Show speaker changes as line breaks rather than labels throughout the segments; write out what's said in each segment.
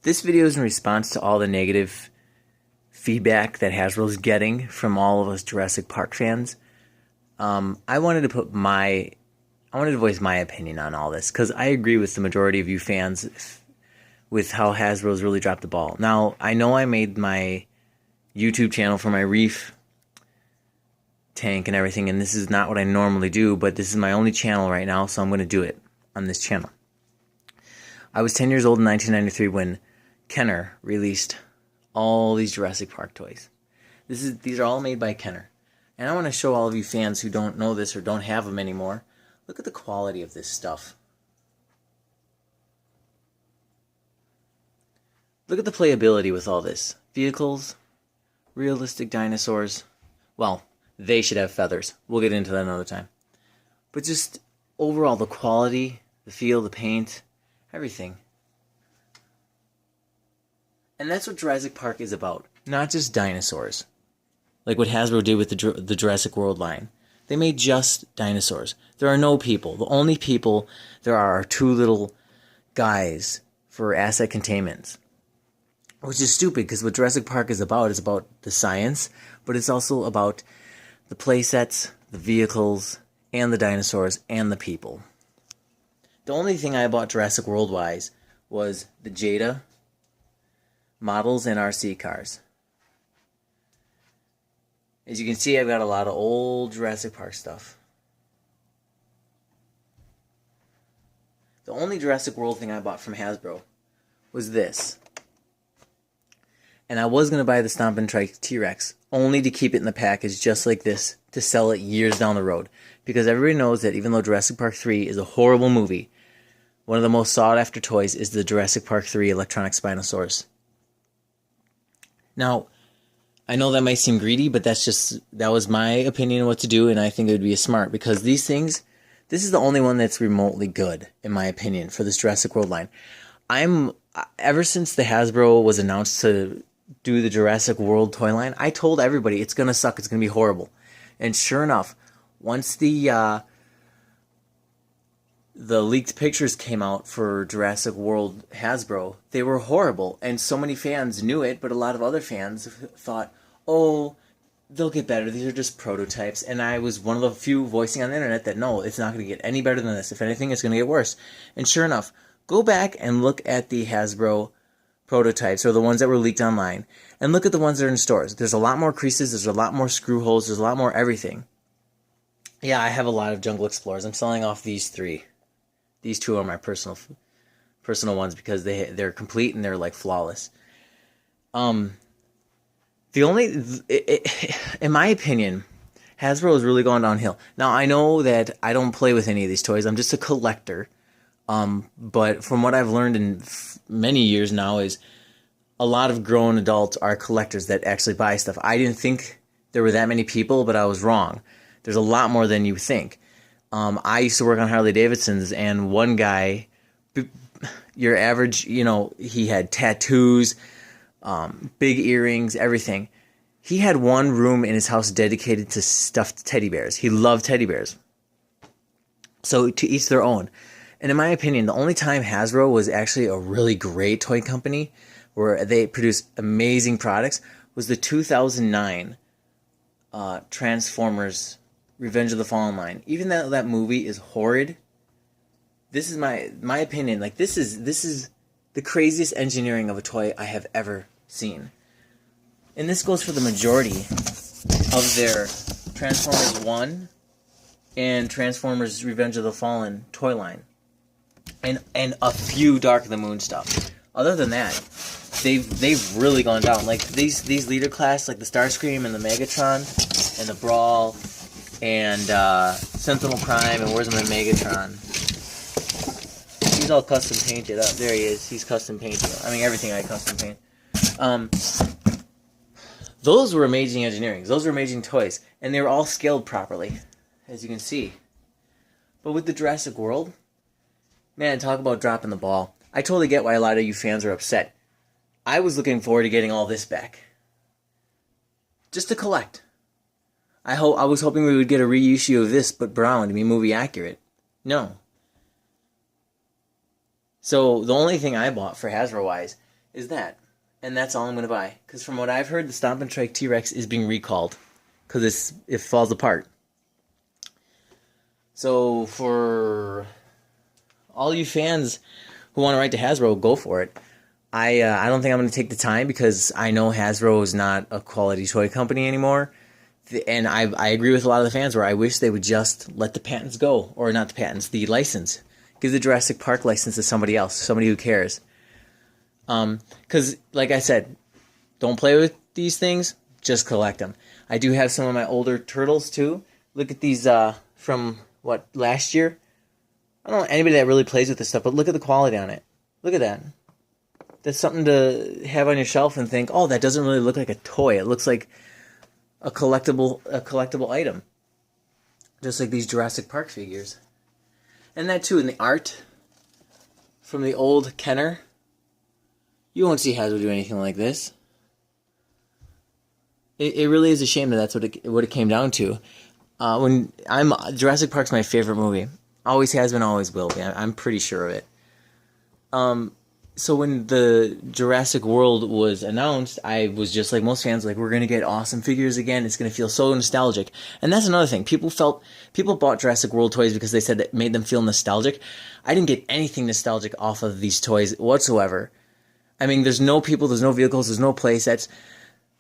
This video is in response to all the negative feedback that Hasbro's getting from all of us Jurassic Park fans. I wanted to voice my opinion on all this because I agree with the majority of you fans with how Hasbro's really dropped the ball. Now, I know I made my YouTube channel for my reef tank and everything, and this is not what I normally do, but this is my only channel right now, so I'm going to do it on this channel. I was 10 years old in 1993 when Kenner released all these Jurassic Park toys. These are all made by Kenner. And I want to show all of you fans who don't know this or don't have them anymore, look at the quality of this stuff. Look at the playability with all this. Vehicles, realistic dinosaurs. Well, they should have feathers. We'll get into that another time. But just overall, the quality, the feel, the paint, everything. And that's what Jurassic Park is about. Not just dinosaurs. Like what Hasbro did with the Jurassic World line. They made just dinosaurs. There are no people. The only people there are two little guys for asset containment. Which is stupid, because what Jurassic Park is about the science, but it's also about the play sets, the vehicles, and the dinosaurs, and the people. The only thing I bought Jurassic World-wise was the Jada models and RC cars. As you can see, I've got a lot of old Jurassic Park stuff. The only Jurassic World thing I bought from Hasbro was this. And I was going to buy the Stomp and Trike T-Rex, only to keep it in the package just like this, to sell it years down the road. Because everybody knows that even though Jurassic Park 3 is a horrible movie, one of the most sought-after toys is the Jurassic Park 3 Electronic Spinosaurus. Now, I know that might seem greedy, but that was my opinion of what to do, and I think it would be smart, because these things, this is the only one that's remotely good, in my opinion, for this Jurassic World line. Ever since the Hasbro was announced to do the Jurassic World toy line, I told everybody it's going to suck, it's going to be horrible. And sure enough, once the leaked pictures came out for Jurassic World Hasbro, they were horrible. And so many fans knew it, but a lot of other fans thought, oh, they'll get better. These are just prototypes. And I was one of the few voicing on the internet that, no, it's not going to get any better than this. If anything, it's going to get worse. And sure enough, go back and look at the Hasbro prototypes, or the ones that were leaked online, and look at the ones that are in stores. There's a lot more creases, there's a lot more screw holes, there's a lot more everything. Yeah, I have a lot of Jungle Explorers. I'm selling off these three. These two are my personal ones because they're complete and they're like flawless. In my opinion, Hasbro has really gone downhill. Now, I know that I don't play with any of these toys. I'm just a collector. But from what I've learned in many years now is a lot of grown adults are collectors that actually buy stuff. I didn't think there were that many people, but I was wrong. There's a lot more than you think. I used to work on Harley Davidsons, and one guy, your average, he had tattoos, big earrings, everything. He had one room in his house dedicated to stuffed teddy bears. He loved teddy bears. So to each their own. And in my opinion, the only time Hasbro was actually a really great toy company where they produced amazing products was the 2009 Transformers Revenge of the Fallen line. Even though that movie is horrid, this is my opinion. Like this is the craziest engineering of a toy I have ever seen. And this goes for the majority of their Transformers 1 and Transformers Revenge of the Fallen toy line. And a few Dark of the Moon stuff. Other than that, they've really gone down. Like these leader class, like the Starscream and the Megatron and the Brawl and Sentinel Prime, and where's my Megatron? He's all custom painted up. There he is. He's custom painted. I mean, everything I custom paint. Those were amazing engineering. Those were amazing toys, and they were all scaled properly, as you can see. But with the Jurassic World, man, talk about dropping the ball. I totally get why a lot of you fans are upset. I was looking forward to getting all this back. Just to collect. I was hoping we would get a reissue of this, but brown, to be movie accurate. No. So the only thing I bought for Hasbro-wise is that. And that's all I'm going to buy. Because from what I've heard, the Stomp and Trike T-Rex is being recalled. Because it falls apart. So for all you fans who want to write to Hasbro, go for it. I don't think I'm going to take the time because I know Hasbro is not a quality toy company anymore. And I agree with a lot of the fans where I wish they would just let the patents go. Or not the patents, the license. Give the Jurassic Park license to somebody else, somebody who cares. Because, like I said, don't play with these things, just collect them. I do have some of my older turtles, too. Look at these from, last year? I don't know anybody that really plays with this stuff, but look at the quality on it. Look at that. That's something to have on your shelf and think, oh, that doesn't really look like a toy. It looks like a collectible item. Just like these Jurassic Park figures. And that, too, in the art from the old Kenner. You won't see Hasbro do anything like this. It really is a shame that that's what it came down to. Jurassic Park's my favorite movie. Always has been, always will be. I'm pretty sure of it. So when the Jurassic World was announced, I was just like most fans, like, we're going to get awesome figures again. It's going to feel so nostalgic. And that's another thing. People bought Jurassic World toys because they said it made them feel nostalgic. I didn't get anything nostalgic off of these toys whatsoever. I mean, there's no people, there's no vehicles, there's no play sets.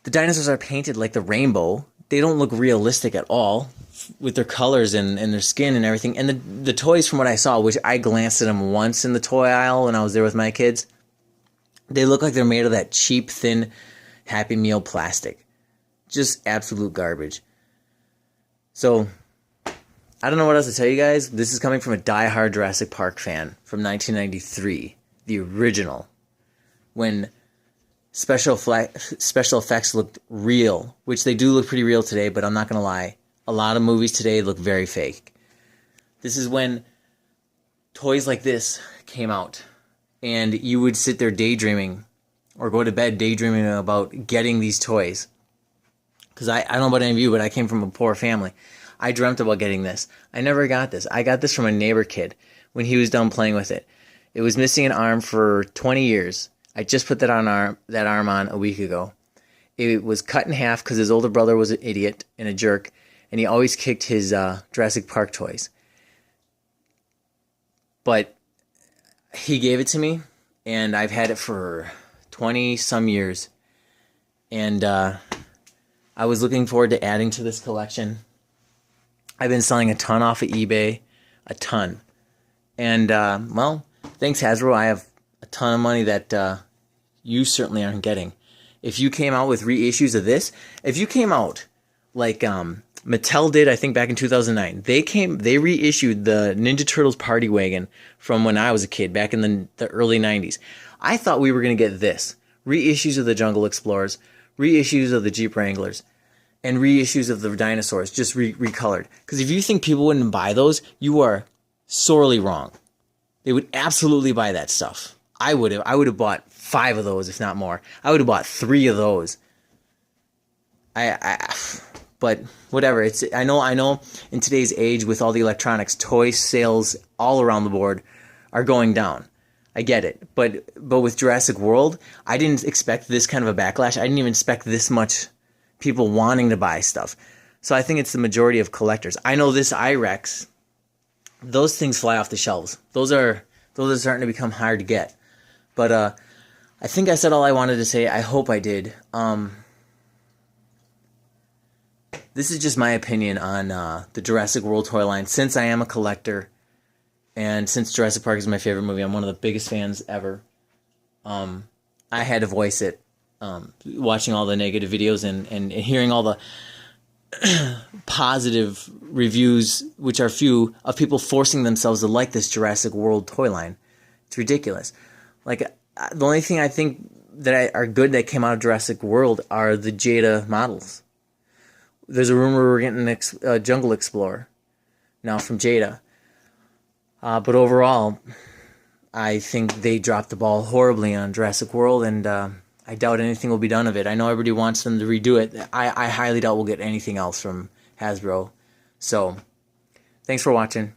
The dinosaurs are painted like the rainbow. They don't look realistic at all with their colors and their skin and everything. And the toys, from what I saw, which I glanced at them once in the toy aisle when I was there with my kids, they look like they're made of that cheap, thin Happy Meal plastic. Just absolute garbage. So, I don't know what else to tell you guys. This is coming from a diehard Jurassic Park fan from 1993, the original, when special effects looked real, which they do look pretty real today, but I'm not going to lie. A lot of movies today look very fake. This is when toys like this came out, and you would sit there daydreaming, or go to bed daydreaming about getting these toys. Because I don't know about any of you, but I came from a poor family. I dreamt about getting this. I never got this. I got this from a neighbor kid when he was done playing with it. It was missing an arm for 20 years. I just put that arm on a week ago. It was cut in half because his older brother was an idiot and a jerk, and he always kicked his Jurassic Park toys. But he gave it to me, and I've had it for 20-some years. And I was looking forward to adding to this collection. I've been selling a ton off of eBay, a ton. And, well, thanks Hasbro, I have a ton of money that you certainly aren't getting. If you came out with reissues of this, if you came out like Mattel did, I think back in 2009, they reissued the Ninja Turtles Party Wagon from when I was a kid, back in the early 90s. I thought we were going to get this. Reissues of the Jungle Explorers, reissues of the Jeep Wranglers, and reissues of the dinosaurs, just recolored. Because if you think people wouldn't buy those, you are sorely wrong. They would absolutely buy that stuff. I would have bought 5 of those, if not more. I would have bought 3 of those. But whatever. I know. In today's age, with all the electronics, toy sales all around the board are going down. I get it. But with Jurassic World, I didn't expect this kind of a backlash. I didn't even expect this much people wanting to buy stuff. So I think it's the majority of collectors. I know this IREX, those things fly off the shelves. Those are starting to become hard to get. But I think I said all I wanted to say. I hope I did. This is just my opinion on the Jurassic World toy line. Since I am a collector, and since Jurassic Park is my favorite movie, I'm one of the biggest fans ever. I had to voice it, watching all the negative videos and hearing all the positive reviews, which are few, of people forcing themselves to like this Jurassic World toy line. It's ridiculous. Like, the only thing I think that are good that came out of Jurassic World are the Jada models. There's a rumor we're getting a Jungle Explorer now from Jada. But overall, I think they dropped the ball horribly on Jurassic World, and I doubt anything will be done of it. I know everybody wants them to redo it. I highly doubt we'll get anything else from Hasbro. So, thanks for watching.